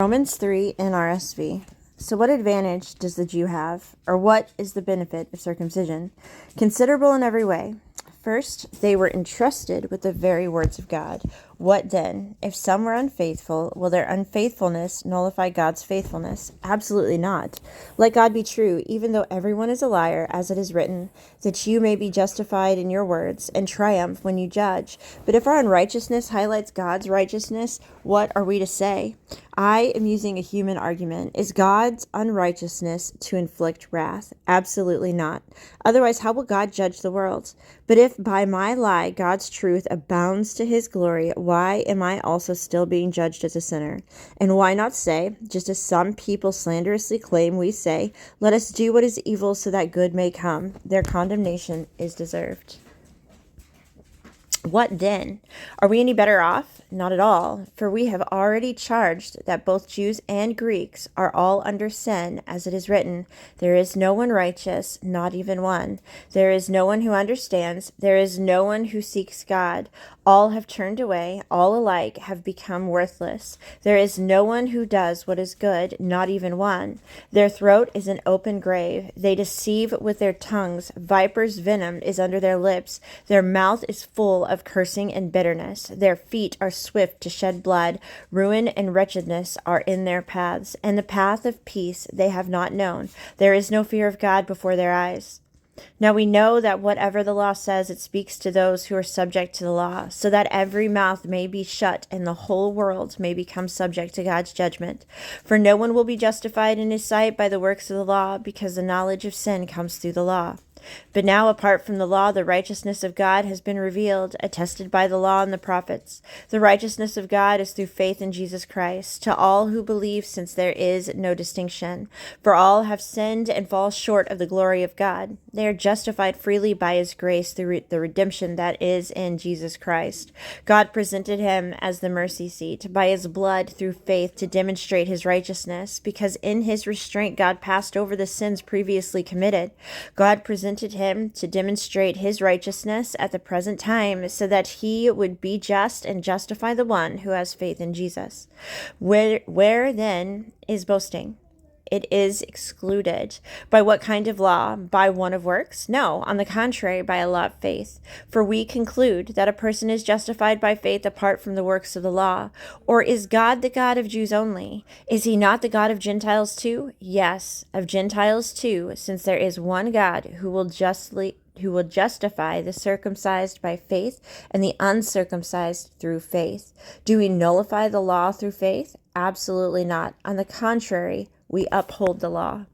Romans 3 NRSV. So what advantage does the Jew have, or what is the benefit of circumcision? Considerable in every way. First, they were entrusted with the very words of God. What then? If some were unfaithful, will their unfaithfulness nullify God's faithfulness? Absolutely not. Let God be true, even though everyone is a liar, as it is written, that you may be justified in your words and triumph when you judge. But if our unrighteousness highlights God's righteousness, what are we to say? I am using a human argument. Is God's unrighteousness to inflict wrath? Absolutely not. Otherwise, how will God judge the world? But if by my lie God's truth abounds to his glory, why am I also still being judged as a sinner? And why not say, just as some people slanderously claim we say, let us do what is evil so that good may come. Their condemnation is deserved. What then? Are we any better off? Not at all, for we have already charged that both Jews and Greeks are all under sin, as it is written, there is no one righteous, not even one. There is no one who understands, there is no one who seeks God. All have turned away, all alike have become worthless. There is no one who does what is good, not even one. Their throat is an open grave. They deceive with their tongues. Viper's venom is under their lips. Their mouth is full of cursing and bitterness. Their feet are swift to shed blood. Ruin and wretchedness are in their paths, and the path of peace they have not known. There is no fear of God before their eyes. Now we know that whatever the law says, it speaks to those who are subject to the law, so that every mouth may be shut and the whole world may become subject to God's judgment. For no one will be justified in his sight by the works of the law, because the knowledge of sin comes through the law. But now, apart from the law, the righteousness of God has been revealed, attested by the law and the prophets. The righteousness of God is through faith in Jesus Christ, to all who believe, since there is no distinction. For all have sinned and fall short of the glory of God. They are justified freely by his grace through the redemption that is in Jesus Christ. God presented him as the mercy seat by his blood through faith to demonstrate his righteousness, because in his restraint God passed over the sins previously committed. God presented him to demonstrate his righteousness at the present time, so that he would be just and justify the one who has faith in Jesus. Where then is boasting? It is excluded. By what kind of law? By one of works? No, on the contrary, by a law of faith. For we conclude that a person is justified by faith apart from the works of the law. Or is God the God of Jews only? Is he not the God of Gentiles too? Yes, of Gentiles too, since there is one God who will justify the circumcised by faith and the uncircumcised through faith. Do we nullify the law through faith? Absolutely not. On the contrary, we uphold the law.